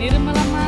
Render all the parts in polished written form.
நிர்மலம்மா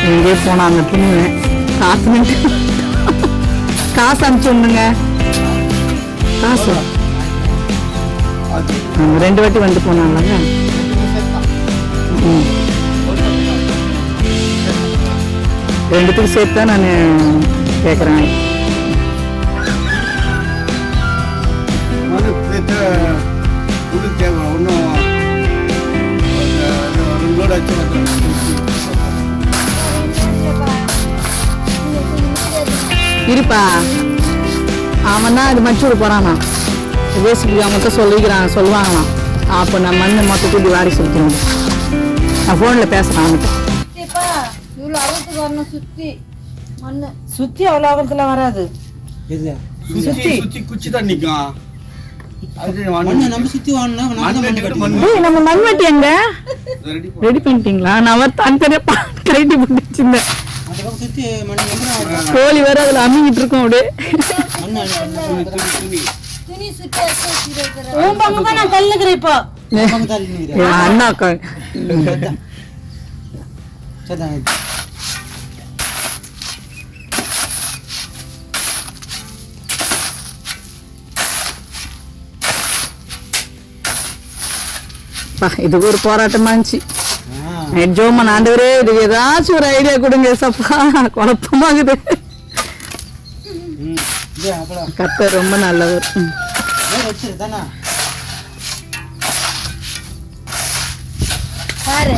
எங்கே போனாங்க துணுவேன் காசு அனுப்பிச்சு விடுங்க காசு 2 வாட்டி வந்து போனாங்களாங்க 2 சேர்த்து தான் நான் கேட்குறேன் இருப்பா அவன் தான் இது மச்சு விட போறானா பேசிக்கு அவங்கள்ட்ட சொல்லுவாங்களாம் அப்போ நான் மண்ணு மொத்த கூட்டி வாரி சொல்லிக்கணும் நான் ஃபோனில் பேசுகிறேன் அவன்கிட்ட சுத்தி அவ்வளோ ஆகத்துல வராது குச்சி தான் நிற்கும் நம்ம மண்வெட்டி எங்க ரெடி பண்ணிட்டீங்களா நான் தனித்தனியா கரெக்டி பண்ணி வச்சிருந்தேன் கோழி வேற அதுல அம்மிக்கிட்டு இருக்கோம் அப்படியே நான் தள்ளுக்கிறேன் இப்போ அண்ணாக்கா இது ஒரு போராட்டமா இருந்துச்சு. ஜோமன் ஆண்டவரே இதுக்கு ஏதாச்சும் ஒரு ஐடியா கொடுங்க சப்பா, குழப்பமாகுது. கர்த்தர் ரொம்ப நல்லவர். வச்சிருதானா பாரு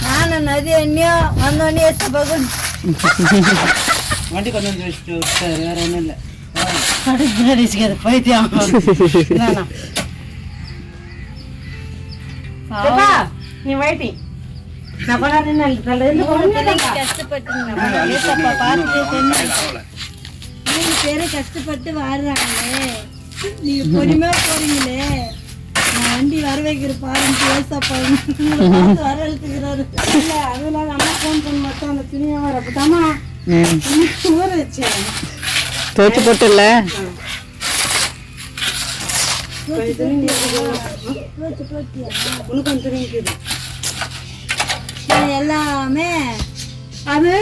நானும் நதி எண்ணியோ வந்தோடனே பகுன் வண்டி கொண்டு வந்து வச்சுட்டு விட்டாரு, வேற ஒன்றும் இல்லை. கடைசிக்காது பைத்தியம். நீ வைட்டி நான் கஷ்டப்பட்டு வாடுறாங்களே, நீங்க பொறுமையா போறீங்களே, நான் வண்டி வர வைக்கிற பாருங்க வர எழுத்துக்கிறாரு. இல்ல அதனால அம்மா போன் பண்ண மாட்டோம். அந்த துணியா வர அப்பதாமா ஊற வச்சேன் துவைச்சு போட்டு இல்ல எல்லாமே அது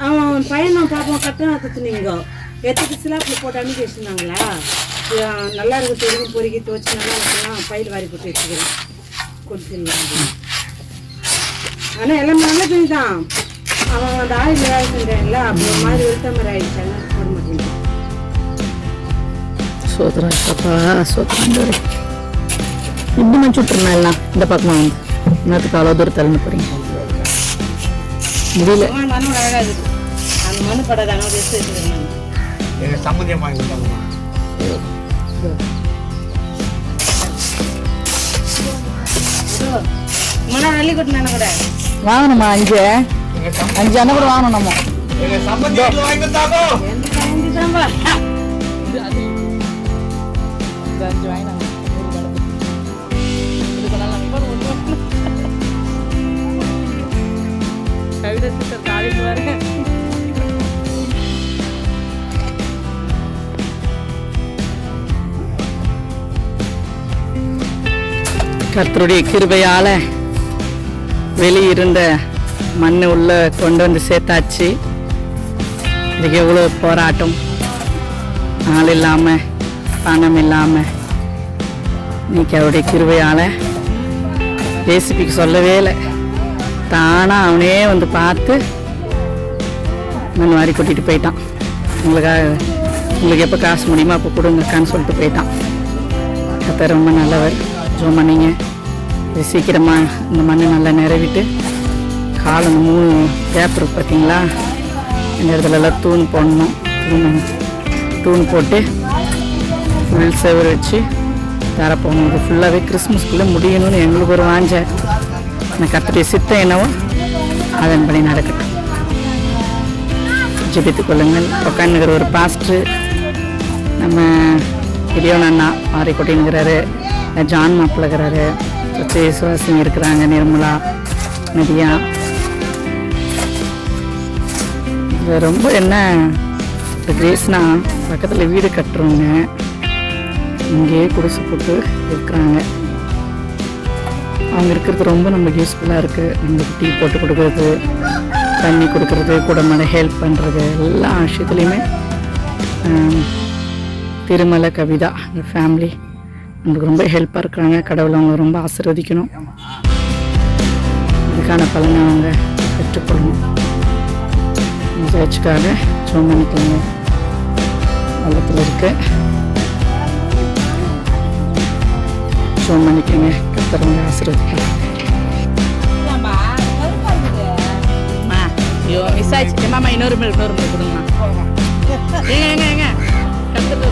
அவன் பையனும் பாப்போம் கட்டணம் துணிங்க எத்துக்கு சிலாப்பில் போட்டு அனுப்பி வச்சுருந்தாங்களா. நல்லா இருக்கு தெரியும் பொறுக்கி துவச்சி நல்லா இருக்கலாம் பயிர் வாரி போட்டு வச்சுக்கிறேன் கொடுத்துருந்தாங்க. ஆனால் எல்லாமே நல்ல துணி தான். அவன் அந்த ஆயில் வேலை செஞ்சான்ல அப்படி ஒரு மாதிரி வெளுத்த மாதிரி ஆயிடுச்சாங்க போட மாட்டேங்குது. சோதரா பாப்பா சோதரா இப்படி மச்சு விட்டுருந்தா எல்லாம் இந்த பக்கமாக வந்து இன்னத்துக்கு அவ்வளோ தூரம் தள்ளின்னு போறீங்க முடியல. மண்ணோட அழகாக இருக்குது. அந்த மண்ணு படாத ஆனால் எடுத்து வச்சுக்கிறேன். எங்கள் சம்மந்தியம் வாங்கி கொடுத்தாங்கம்மா. மண்ணை அள்ளி கொட்டினான கூட வாங்கணுமா 5 அண்ணன் கூட வாங்கணும் நம்ம. கர்த்தருடைய கிருபையால வெளியிருந்த மண்ணை உள்ள கொண்டு வந்து சேர்த்தாச்சு. இதுக்கு எவ்வளோ போராட்டம், ஆள் இல்லாமல் பணம் இல்லாமல் இன்னைக்கு அவருடைய கிருபையால் ரெசிபிக்கு சொல்லவே இல்லை, தானாக அவனே வந்து பார்த்து மண் வாரி கொட்டிட்டு போயிட்டான். உங்களுக்கு எப்போ காசு முடியுமோ அப்போ கொடுங்கக்கான்னு சொல்லிட்டு போயிட்டான். கர்த்தர் ரொம்ப நல்லவர். ஜோம் பண்ணிங்க இது சீக்கிரமாக இந்த மண்ணை நல்லா நிறவிட்டு காலம் 3 பேப்பர் பார்த்தீங்களா, இந்த இடத்துல எல்லாம் தூண் போடணும். தூண் போட்டு ஃபுல் செவர் வச்சு தர போகணும். இது ஃபுல்லாகவே கிறிஸ்மஸ்க்குள்ளே முடியணும்னு எங்களுக்கு ஒரு வாஞ்ச. நான் கர்த்தருடைய சித்தம் என்னவோ அதன்படி நடக்கட்டும். ஜெபித்து கொள்ளுங்கள். உட்காந்துங்கிற ஒரு பாஸ்டர் நம்ம பெரியவன் அண்ணா மாரிக்கொட்டின்னுங்கிறாரு, ஜான் மாப்பிள்ளைங்கிறாரு, விசுவாசிங்க இருக்கிறாங்க, நிர்மலா நதியா. இது ரொம்ப என்ன கிரேஸ்னா பக்கத்தில் வீடு கட்டுறவங்க இங்கேயே குடிசை போட்டு இருக்கிறாங்க. அவங்க இருக்கிறது ரொம்ப நமக்கு யூஸ்ஃபுல்லாக இருக்குது. நம்மளுக்கு டீ போட்டு கொடுக்குறது, தண்ணி கொடுக்குறது, கூட மேலே ஹெல்ப் பண்ணுறது, எல்லா விஷயத்துலையுமே திருமலை கவிதா இந்த ஃபேமிலி நம்மளுக்கு ரொம்ப ஹெல்ப்பாக இருக்கிறாங்க. கடவுளை அவங்க ரொம்ப ஆசீர்வதிக்கணும். இதுக்கான பலனை அவங்க பெற்றுக்கொள்ளணும். சர்ச்சுக்காக ஜோம் பண்ணிக்கலாங்க. வள்ளத்தில் இருக்கு, ஜோம் பண்ணிக்கோங்க. கர்த்தர் ஆசீர்வதிக்கலாம். ஐயோ மிஸ் ஆயிடுச்சு. மாமா இன்னொரு மேல் கொடுங்கம்மா. ஏங்க கர்த்தர்